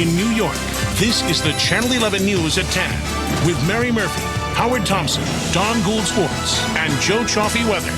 in New York. This is the Channel 11 News at 10 with Mary Murphy, Howard Thompson, Don Gould Sports, and Joe Cioffi Weather.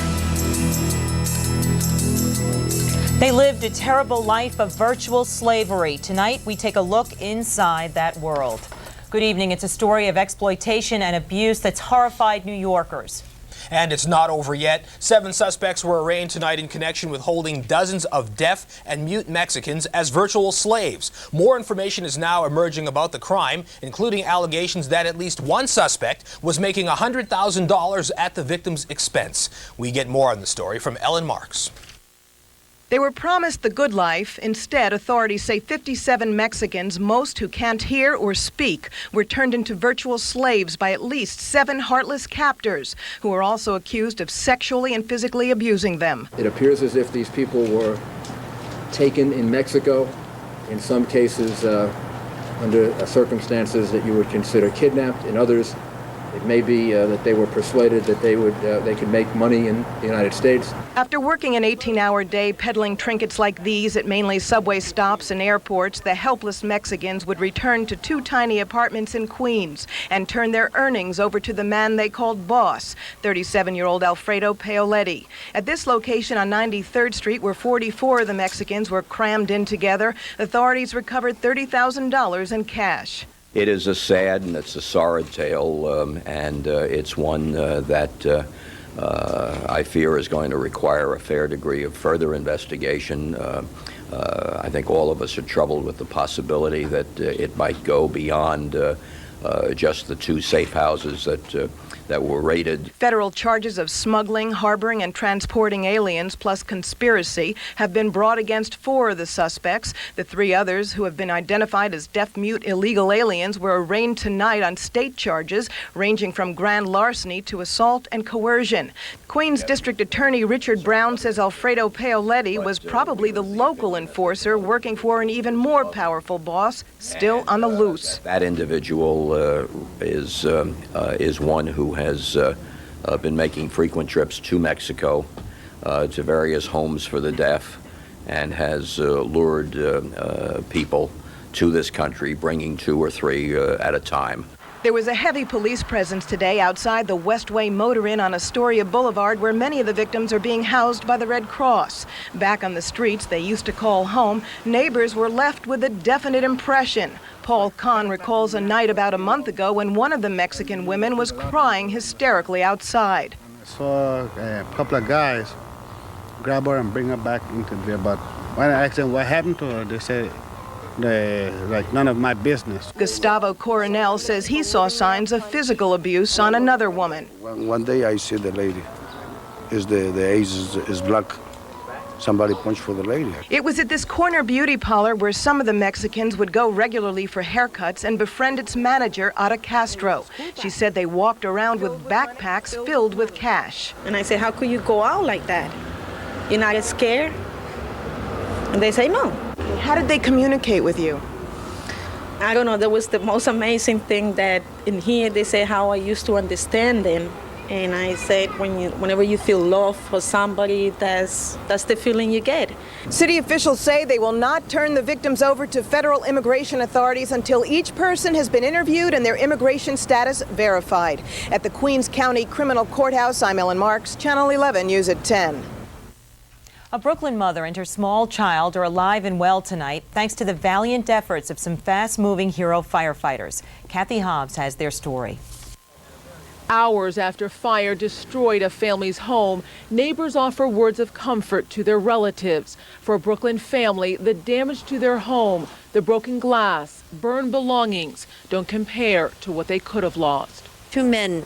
They lived a terrible life of virtual slavery. Tonight, we take a look inside that world. Good evening. It's a story of exploitation and abuse that's horrified New Yorkers. And it's not over yet. 7 suspects were arraigned tonight in connection with holding dozens of deaf and mute Mexicans as virtual slaves. More information is now emerging about the crime, including allegations that at least one suspect was making $100,000 at the victim's expense. We get more on the story from Ellyn Marks. They were promised the good life. Instead, authorities say 57 Mexicans, most who can't hear or speak, were turned into virtual slaves by at least 7 heartless captors, who were also accused of sexually and physically abusing them. It appears as if these people were taken in Mexico, in some cases under circumstances that you would consider kidnapped. In others, it may be that they were persuaded that they could make money in the United States. After working an 18-hour day peddling trinkets like these at mainly subway stops and airports, the helpless Mexicans would return to 2 tiny apartments in Queens and turn their earnings over to the man they called boss, 37-year-old Alfredo Paoletti. At this location on 93rd Street, where 44 of the Mexicans were crammed in together, authorities recovered $30,000 in cash. It is a sad and it's a sorry tale, and it's one that I fear is going to require a fair degree of further investigation. I think all of us are troubled with the possibility that it might go beyond just the 2 safe houses that were raided. Federal charges of smuggling, harboring, and transporting aliens, plus conspiracy, have been brought against 4 of the suspects. The 3 others, who have been identified as deaf-mute illegal aliens, were arraigned tonight on state charges ranging from grand larceny to assault and coercion. Queens District Attorney Richard Brown says Alfredo Paoletti was probably the local enforcer working for an even more powerful boss, still on the loose. That individual is one who has been making frequent trips to Mexico, to various homes for the deaf, and has lured people to this country, bringing 2 or 3 at a time. There was a heavy police presence today outside the Westway Motor Inn on Astoria Boulevard, where many of the victims are being housed by the Red Cross. Back on the streets they used to call home, neighbors were left with a definite impression. Paul Kahn recalls a night about a month ago when one of the Mexican women was crying hysterically outside. I saw a couple of guys grab her and bring her back into there, but when I asked them what happened to her, they said, like, none of my business. Gustavo Coronel says he saw signs of physical abuse on another woman. One day I see the lady. The ace is black. Somebody punched for the lady. It was at this corner beauty parlor where some of the Mexicans would go regularly for haircuts and befriend its manager, Ada Castro. She said they walked around with backpacks filled with cash. And I said, how could you go out like that? You're not scared? And they say no. How did they communicate with you? I don't know. That was the most amazing thing that in here they say how I used to understand them. And I said, whenever you feel love for somebody, that's the feeling you get. City officials say they will not turn the victims over to federal immigration authorities until each person has been interviewed and their immigration status verified. At the Queens County Criminal Courthouse, I'm Ellyn Marks, Channel 11 News at 10. A Brooklyn mother and her small child are alive and well tonight, thanks to the valiant efforts of some fast-moving hero firefighters. Cathy Hobbs has their story. Hours after fire destroyed a family's home, neighbors offer words of comfort to their relatives. For a Brooklyn family, the damage to their home, the broken glass, burned belongings don't compare to what they could have lost. 2 men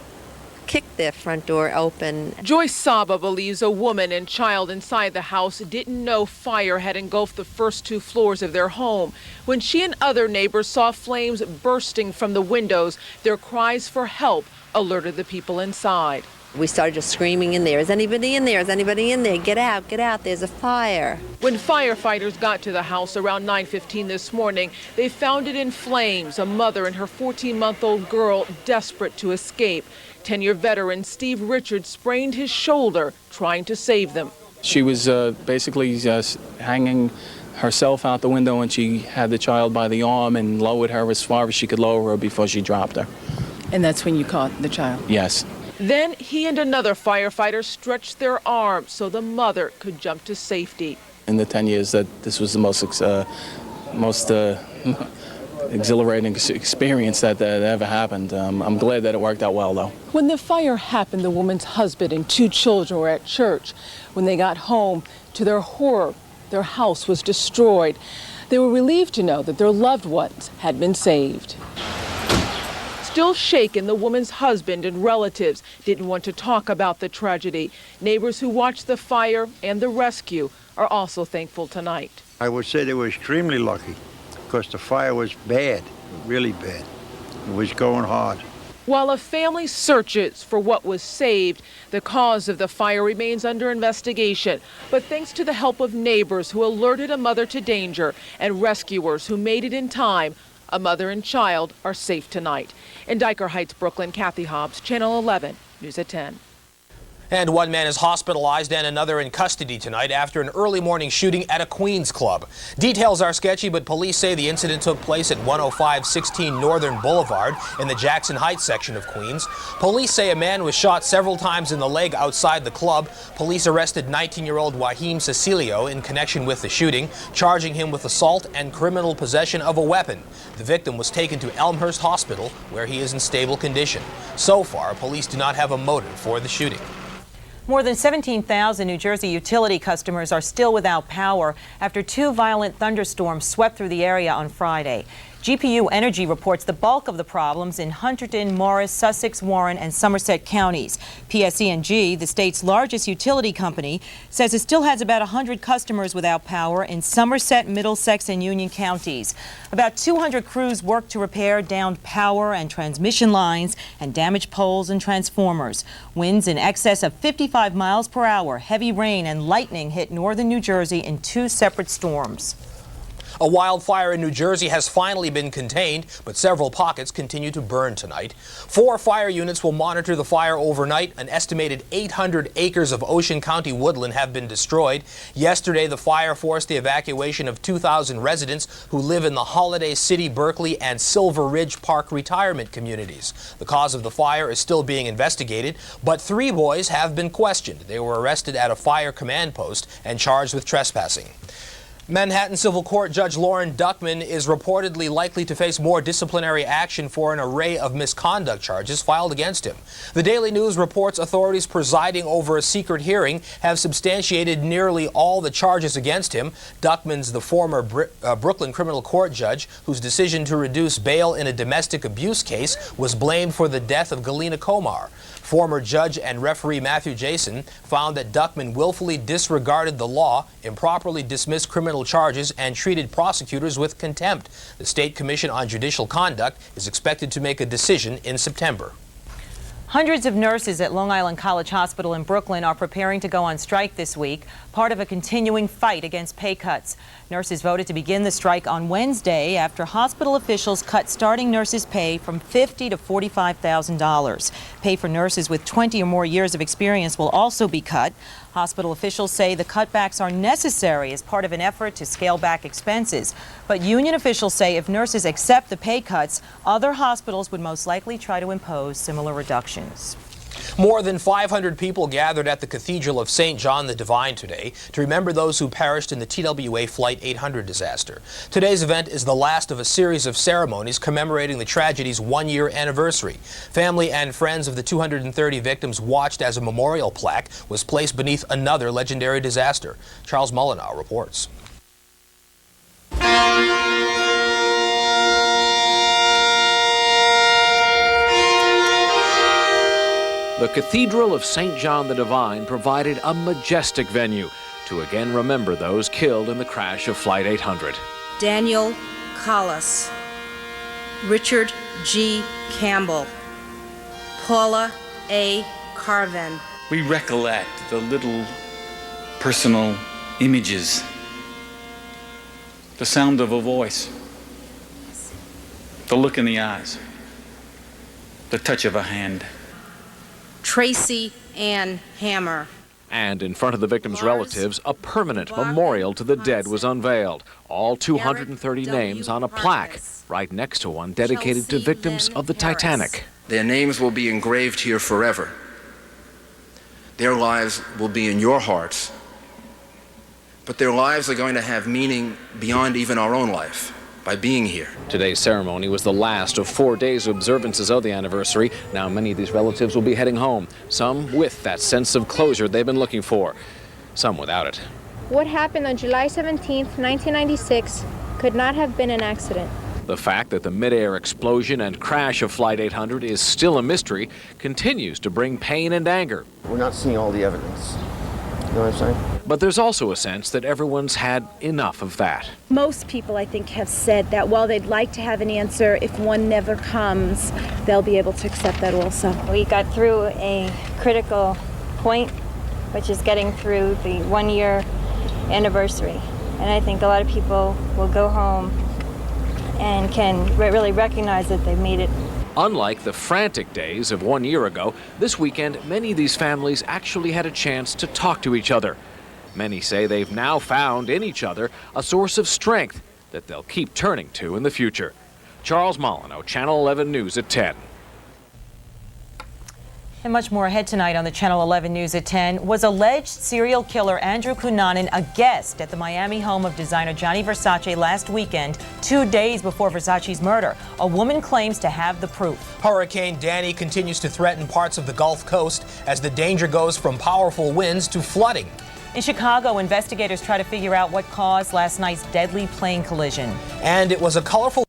kicked their front door open. Joyce Saba believes a woman and child inside the house didn't know fire had engulfed the first 2 floors of their home. When she and other neighbors saw flames bursting from the windows, their cries for help alerted the people inside. We started just screaming in there, is anybody in there? Is anybody in there? Get out, there's a fire. When firefighters got to the house around 9:15 this morning, they found it in flames, a mother and her 14-month-old girl desperate to escape. 10-year veteran Steve Richards sprained his shoulder trying to save them. She was basically just hanging herself out the window, and she had the child by the arm and lowered her as far as she could lower her before she dropped her. And that's when you caught the child? Yes. Then he and another firefighter stretched their arms so the mother could jump to safety. In the 10 years that this was the most exhilarating experience that ever happened. I'm glad that it worked out well, though. When the fire happened, the woman's husband and 2 children were at church. When they got home, to their horror, their house was destroyed. They were relieved to know that their loved ones had been saved. Still shaken, the woman's husband and relatives didn't want to talk about the tragedy. Neighbors who watched the fire and the rescue are also thankful tonight. I would say they were extremely lucky because the fire was bad, really bad. It was going hard. While a family searches for what was saved, the cause of the fire remains under investigation. But thanks to the help of neighbors who alerted a mother to danger and rescuers who made it in time, a mother and child are safe tonight. In Dyker Heights, Brooklyn, Cathy Hobbs, Channel 11, News at 10. And one man is hospitalized and another in custody tonight after an early morning shooting at a Queens club. Details are sketchy, but police say the incident took place at 10516 Northern Boulevard in the Jackson Heights section of Queens. Police say a man was shot several times in the leg outside the club. Police arrested 19-year-old Wahim Cecilio in connection with the shooting, charging him with assault and criminal possession of a weapon. The victim was taken to Elmhurst Hospital, where he is in stable condition. So far, police do not have a motive for the shooting. More than 17,000 New Jersey utility customers are still without power after 2 violent thunderstorms swept through the area on Friday. GPU Energy reports the bulk of the problems in Hunterdon, Morris, Sussex, Warren, and Somerset counties. PSE&G, the state's largest utility company, says it still has about 100 customers without power in Somerset, Middlesex, and Union counties. About 200 crews work to repair downed power and transmission lines and damaged poles and transformers. Winds in excess of 55 miles per hour, heavy rain and lightning hit northern New Jersey in 2 separate storms. A wildfire in New Jersey has finally been contained, but several pockets continue to burn tonight. 4 fire units will monitor the fire overnight. An estimated 800 acres of Ocean County woodland have been destroyed. Yesterday, the fire forced the evacuation of 2,000 residents who live in the Holiday City, Berkeley, and Silver Ridge Park retirement communities. The cause of the fire is still being investigated, but 3 boys have been questioned. They were arrested at a fire command post and charged with trespassing. Manhattan Civil Court Judge Loren Duckman is reportedly likely to face more disciplinary action for an array of misconduct charges filed against him. The Daily News reports authorities presiding over a secret hearing have substantiated nearly all the charges against him. Duckman's the former Brooklyn criminal court judge whose decision to reduce bail in a domestic abuse case was blamed for the death of Galina Komar. Former judge and referee Matthew Jason found that Duckman willfully disregarded the law, improperly dismissed criminal charges, and treated prosecutors with contempt. The State Commission on Judicial Conduct is expected to make a decision in September. Hundreds of nurses at Long Island College Hospital in Brooklyn are preparing to go on strike this week, part of a continuing fight against pay cuts. Nurses voted to begin the strike on Wednesday after hospital officials cut starting nurses' pay from $50,000 to $45,000. Pay for nurses with 20 or more years of experience will also be cut. Hospital officials say the cutbacks are necessary as part of an effort to scale back expenses. But union officials say if nurses accept the pay cuts, other hospitals would most likely try to impose similar reductions. More than 500 people gathered at the Cathedral of St. John the Divine today to remember those who perished in the TWA Flight 800 disaster. Today's event is the last of a series of ceremonies commemorating the tragedy's 1-year anniversary. Family and friends of the 230 victims watched as a memorial plaque was placed beneath another legendary disaster. Charles Molineaux reports. The Cathedral of St. John the Divine provided a majestic venue to again remember those killed in the crash of Flight 800. Daniel Collis, Richard G. Campbell, Paula A. Carven. We recollect the little personal images, the sound of a voice, the look in the eyes, the touch of a hand. Tracy Ann Hammer. And in front of the victims' relatives, a permanent memorial to the dead was unveiled. All 230 names on a plaque right next to one dedicated to victims of the Titanic. Their names will be engraved here forever. Their lives will be in your hearts. But their lives are going to have meaning beyond even our own life by being here. Today's ceremony was the last of 4 days of observances of the anniversary. Now many of these relatives will be heading home, some with that sense of closure they've been looking for, some without it. What happened on July 17th, 1996 could not have been an accident. The fact that the mid-air explosion and crash of Flight 800 is still a mystery continues to bring pain and anger. We're not seeing all the evidence. You know what I'm saying? But there's also a sense that everyone's had enough of that. Most people, I think, have said that while they'd like to have an answer, if one never comes, they'll be able to accept that also. We got through a critical point, which is getting through the 1-year anniversary. And I think a lot of people will go home and can really recognize that they've made it. Unlike the frantic days of 1 year ago, this weekend, many of these families actually had a chance to talk to each other. Many say they've now found in each other a source of strength that they'll keep turning to in the future. Charles Molineaux, Channel 11 News at 10. And much more ahead tonight on the Channel 11 News at 10. Was alleged serial killer Andrew Cunanan a guest at the Miami home of designer Gianni Versace last weekend, 2 days before Versace's murder? A woman claims to have the proof. Hurricane Danny continues to threaten parts of the Gulf Coast as the danger goes from powerful winds to flooding. In Chicago, investigators try to figure out what caused last night's deadly plane collision. And it was a colorful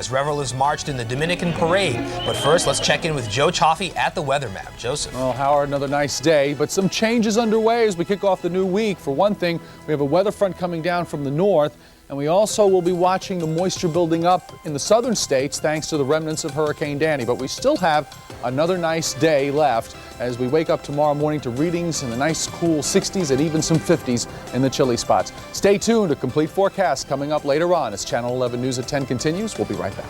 as revelers marched in the Dominican parade. But first, let's check in with Joe Cioffi at the weather map. Joseph. Well, Howard, another nice day, but some changes underway as we kick off the new week. For one thing, we have a weather front coming down from the north, and we also will be watching the moisture building up in the southern states thanks to the remnants of Hurricane Danny. But we still have another nice day left as we wake up tomorrow morning to readings in the nice cool 60s and even some 50s in the chilly spots. Stay tuned. A complete forecast coming up later on as Channel 11 News at 10 continues. We'll be right back.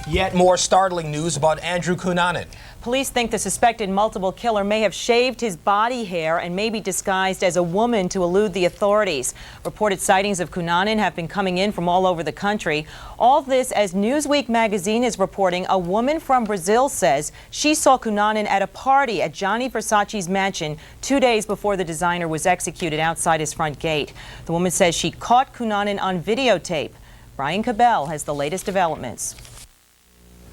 Yet more startling news about Andrew Cunanan. Police think the suspected multiple killer may have shaved his body hair and may be disguised as a woman to elude the authorities. Reported sightings of Cunanan have been coming in from all over the country. All this as Newsweek magazine is reporting a woman from Brazil says she saw Cunanan at a party at Gianni Versace's mansion 2 days before the designer was executed outside his front gate. The woman says she caught Cunanan on videotape. Brian Kabell has the latest developments.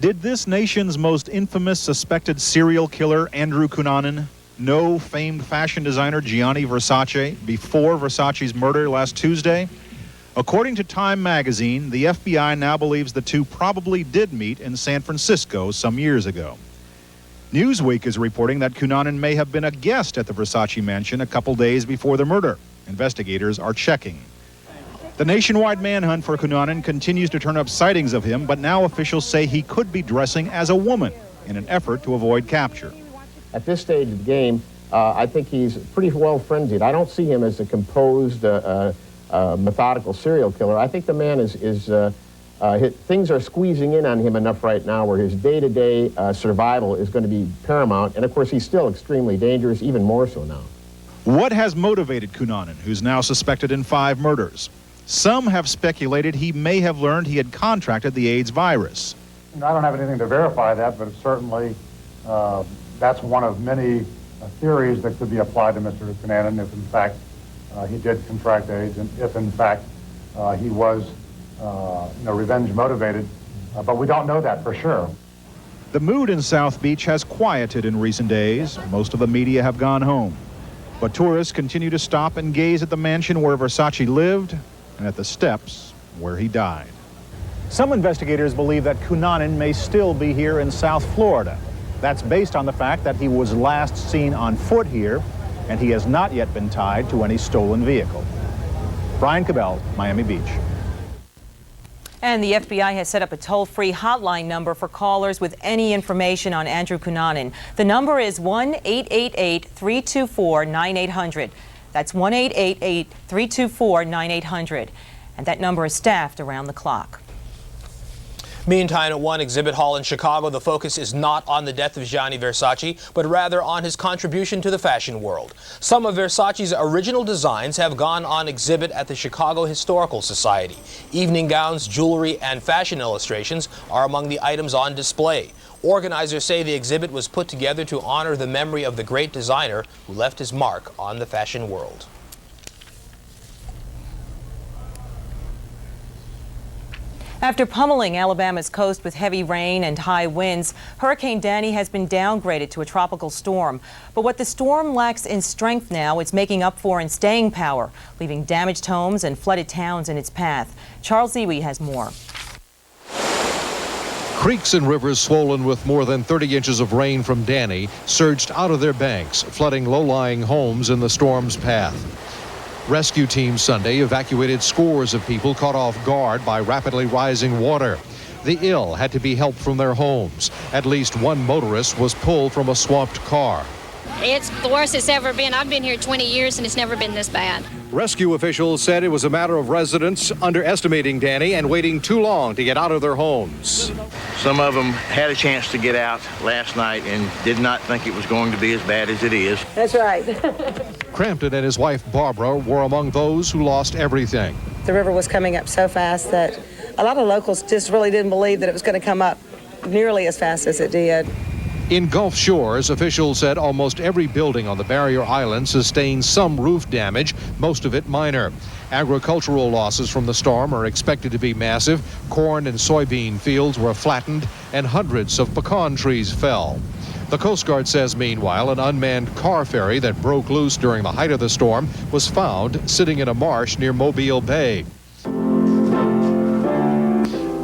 Did this nation's most infamous suspected serial killer, Andrew Cunanan, know famed fashion designer Gianni Versace before Versace's murder last Tuesday? According to Time magazine, the FBI now believes the two probably did meet in San Francisco some years ago. Newsweek is reporting that Cunanan may have been a guest at the Versace mansion a couple days before the murder. Investigators are checking. The nationwide manhunt for Cunanan continues to turn up sightings of him, but now officials say he could be dressing as a woman in an effort to avoid capture. At this stage of the game, I think he's pretty well frenzied. I don't see him as a composed, methodical serial killer. I think the man things are squeezing in on him enough right now where his day-to-day survival is going to be paramount. And of course, he's still extremely dangerous, even more so now. What has motivated Cunanan, who's now suspected in 5 murders? Some have speculated he may have learned he had contracted the AIDS virus. I don't have anything to verify that, but certainly that's one of many theories that could be applied to Mr. Cunanan if, in fact, he did contract AIDS and if, in fact, he was, revenge motivated. But we don't know that for sure. The mood in South Beach has quieted in recent days. Most of the media have gone home. But tourists continue to stop and gaze at the mansion where Versace lived and at the steps where he died. Some investigators believe that Cunanan may still be here in South Florida. That's based on the fact that he was last seen on foot here, and he has not yet been tied to any stolen vehicle. Brian Kabell, Miami Beach. And the FBI has set up a toll-free hotline number for callers with any information on Andrew Cunanan. The number is 1-888-324-9800. That's 1-888-324-9800. And that number is staffed around the clock. Meantime, at one exhibit hall in Chicago, the focus is not on the death of Gianni Versace, but rather on his contribution to the fashion world. Some of Versace's original designs have gone on exhibit at the Chicago Historical Society. Evening gowns, jewelry, and fashion illustrations are among the items on display. Organizers say the exhibit was put together to honor the memory of the great designer who left his mark on the fashion world. After pummeling Alabama's coast with heavy rain and high winds, Hurricane Danny has been downgraded to a tropical storm. But what the storm lacks in strength now, it's making up for in staying power, leaving damaged homes and flooded towns in its path. Charles Zewe has more. Creeks and rivers swollen with more than 30 inches of rain from Danny surged out of their banks, flooding low-lying homes in the storm's path. Rescue teams Sunday evacuated scores of people caught off guard by rapidly rising water. The ill had to be helped from their homes. At least one motorist was pulled from a swamped car. It's the worst it's ever been. I've been here 20 years and it's never been this bad. Rescue officials said it was a matter of residents underestimating Danny and waiting too long to get out of their homes. Some of them had a chance to get out last night and did not think it was going to be as bad as it is. That's right. Crampton and his wife Barbara were among those who lost everything. The river was coming up so fast that a lot of locals just really didn't believe that it was going to come up nearly as fast as it did. In Gulf Shores, officials said almost every building on the barrier island sustained some roof damage, most of it minor. Agricultural losses from the storm are expected to be massive. Corn and soybean fields were flattened, and hundreds of pecan trees fell. The Coast Guard says, meanwhile, an unmanned car ferry that broke loose during the height of the storm was found sitting in a marsh near Mobile Bay.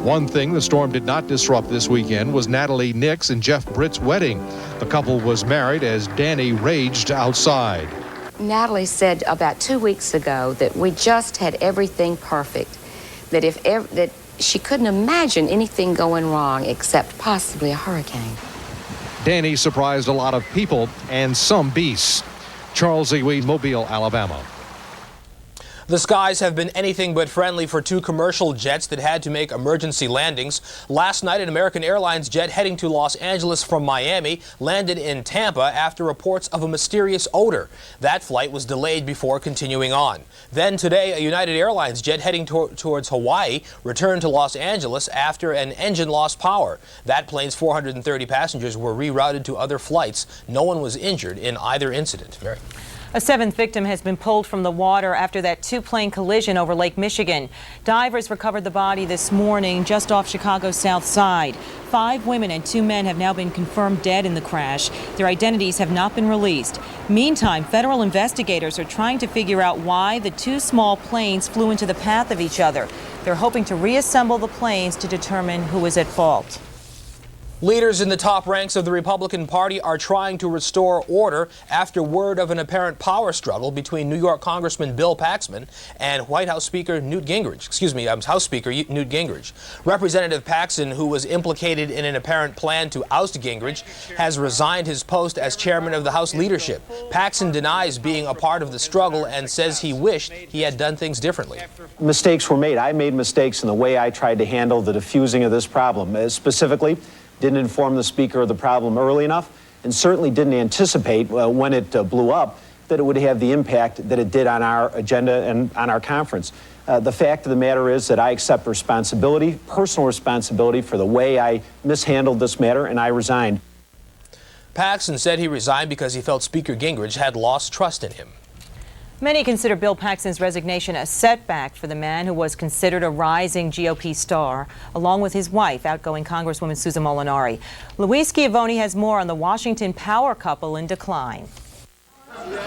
One thing the storm did not disrupt this weekend was Natalie Nix and Jeff Britt's wedding. The couple was married as Danny raged outside. Natalie said about 2 weeks ago that we just had everything perfect, that that she couldn't imagine anything going wrong except possibly a hurricane. Danny surprised a lot of people and some beasts. Charles Zewe, Mobile, Alabama. The skies have been anything but friendly for two commercial jets that had to make emergency landings. Last night, an American Airlines jet heading to Los Angeles from Miami landed in Tampa after reports of a mysterious odor. That flight was delayed before continuing on. Then today, a United Airlines jet heading towards Hawaii returned to Los Angeles after an engine lost power. That plane's 430 passengers were rerouted to other flights. No one was injured in either incident. Mary. A seventh victim has been pulled from the water after that two-plane collision over Lake Michigan. Divers recovered the body this morning just off Chicago's south side. 5 women and 2 men have now been confirmed dead in the crash. Their identities have not been released. Meantime, federal investigators are trying to figure out why the 2 small planes flew into the path of each other. They're hoping to reassemble the planes to determine who is at fault. Leaders in the top ranks of the Republican Party are trying to restore order after word of an apparent power struggle between New York Congressman Bill Paxton and White House Speaker Newt Gingrich. House Speaker Newt Gingrich. Representative Paxton, who was implicated in an apparent plan to oust Gingrich, has resigned his post as chairman of the House leadership. Paxton denies being a part of the struggle and says he wished he had done things differently. Mistakes were made. I made mistakes in the way I tried to handle the diffusing of this problem. Specifically, didn't inform the speaker of the problem early enough, and certainly didn't anticipate when it blew up that it would have the impact that it did on our agenda and on our conference. The fact of the matter is that I accept responsibility, personal responsibility, for the way I mishandled this matter, and I resigned. Paxton said he resigned because he felt Speaker Gingrich had lost trust in him. Many consider Bill Paxton's resignation a setback for the man who was considered a rising GOP star, along with his wife, outgoing Congresswoman Susan Molineaux. Louise Quivavoni has more on the Washington power couple in decline.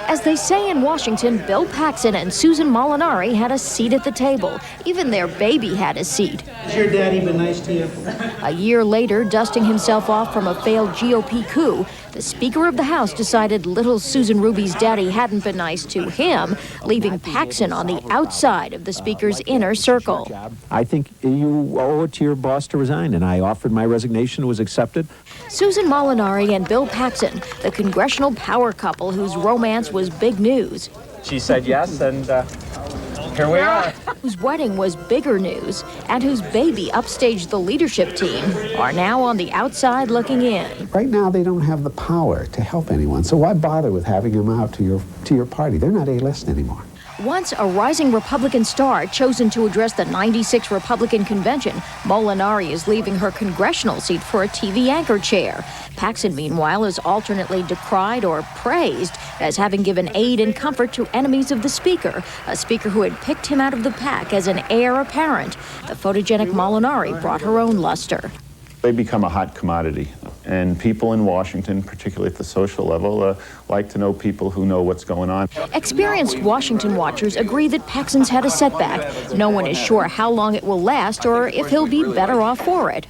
As they say in Washington, Bill Paxton and Susan Molineaux had a seat at the table. Even their baby had a seat. Has your daddy been nice to you? A year later, dusting himself off from a failed GOP coup, the Speaker of the House decided little Susan Ruby's daddy hadn't been nice to him, leaving Paxton on the outside of the Speaker's inner circle. I think you owe it to your boss to resign, and I offered my resignation. It was accepted. Susan Molineaux and Bill Paxton, the congressional power couple whose romance was big news. She said yes, and Here we are. Whose wedding was bigger news and whose baby upstaged the leadership team are now on the outside looking in. Right now, they don't have the power to help anyone, so why bother with having them out to your party? They're not A-list anymore. Once a rising Republican star chosen to address the 96 Republican convention, Molineaux is leaving her congressional seat for a TV anchor chair. Paxton, meanwhile, is alternately decried or praised as having given aid and comfort to enemies of the speaker, a speaker who had picked him out of the pack as an heir apparent. The photogenic Molineaux brought her own luster. They become a hot commodity, and people in Washington, particularly at the social level, like to know people who know what's going on. Experienced Washington watchers agree that Paxton's had a setback. No one is sure how long it will last or if he'll be better off for it.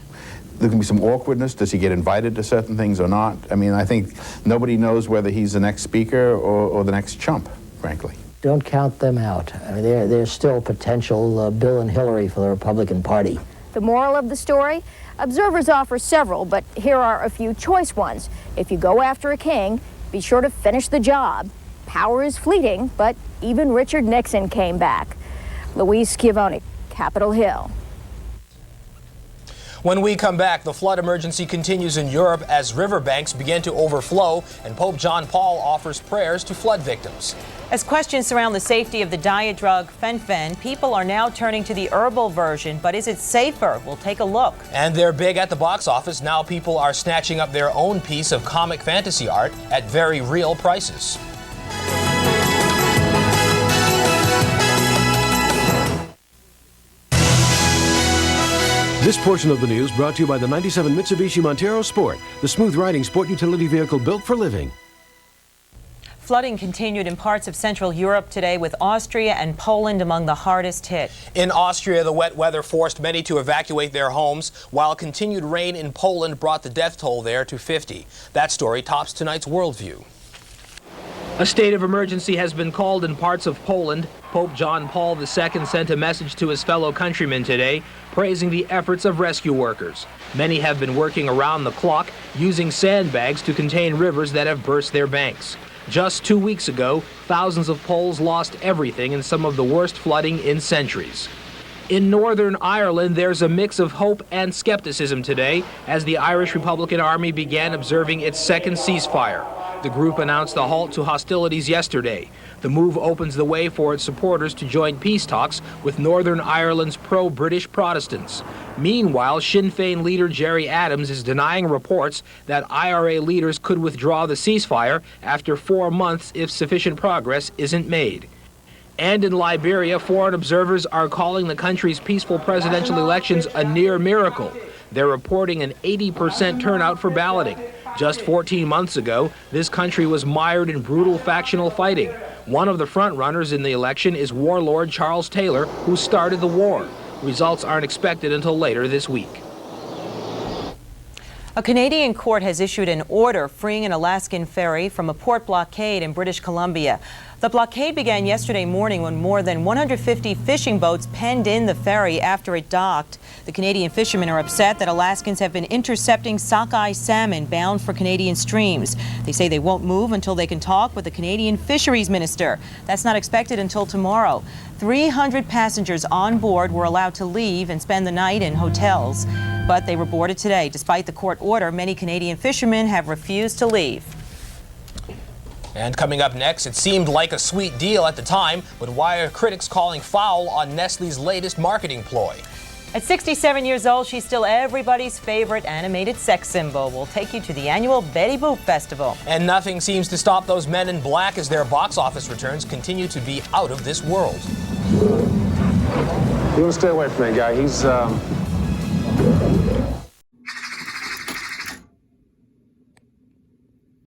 There can be some awkwardness. Does he get invited to certain things or not? I mean, I think nobody knows whether he's the next speaker or the next chump, frankly. Don't count them out. I mean, they're still potential Bill and Hillary for the Republican Party. The moral of the story? Observers offer several, but here are a few choice ones. If you go after a king, be sure to finish the job. Power is fleeting, but even Richard Nixon came back. Louise, Quivavoni, Capitol Hill. When we come back, the flood emergency continues in Europe as riverbanks begin to overflow, and Pope John Paul offers prayers to flood victims. As questions surround the safety of the diet drug fen-phen, people are now turning to the herbal version, but is it safer? We'll take a look. And they're big at the box office. Now people are snatching up their own piece of comic fantasy art at very real prices. This portion of the news brought to you by the 97 Mitsubishi Montero Sport, the smooth-riding sport utility vehicle built for living. Flooding continued in parts of Central Europe today, with Austria and Poland among the hardest hit. In Austria, the wet weather forced many to evacuate their homes, while continued rain in Poland brought the death toll there to 50. That story tops tonight's Worldview. A state of emergency has been called in parts of Poland. Pope John Paul II sent a message to his fellow countrymen today, praising the efforts of rescue workers. Many have been working around the clock, using sandbags to contain rivers that have burst their banks. Just 2 weeks ago, thousands of Poles lost everything in some of the worst flooding in centuries. In Northern Ireland, there's a mix of hope and skepticism today as the Irish Republican Army began observing its second ceasefire. The group announced a halt to hostilities yesterday. The move opens the way for its supporters to join peace talks with Northern Ireland's pro-British Protestants. Meanwhile, Sinn Féin leader Gerry Adams is denying reports that IRA leaders could withdraw the ceasefire after 4 months if sufficient progress isn't made. And in Liberia, foreign observers are calling the country's peaceful presidential elections a near miracle. They're reporting an 80% turnout for balloting. Just 14 months ago, this country was mired in brutal factional fighting. One of the frontrunners in the election is warlord Charles Taylor, who started the war. Results aren't expected until later this week. A Canadian court has issued an order freeing an Alaskan ferry from a port blockade in British Columbia. The blockade began yesterday morning when more than 150 fishing boats penned in the ferry after it docked. The Canadian fishermen are upset that Alaskans have been intercepting sockeye salmon bound for Canadian streams. They say they won't move until they can talk with the Canadian fisheries minister. That's not expected until tomorrow. 300 passengers on board were allowed to leave and spend the night in hotels, but they were boarded today. Despite the court order, many Canadian fishermen have refused to leave. And coming up next, it seemed like a sweet deal at the time, but why are critics calling foul on Nestle's latest marketing ploy? At 67 years old, she's still everybody's favorite animated sex symbol. We'll take you to the annual Betty Boop Festival. And nothing seems to stop those men in black as their box office returns continue to be out of this world. You want to stay away from that guy. He's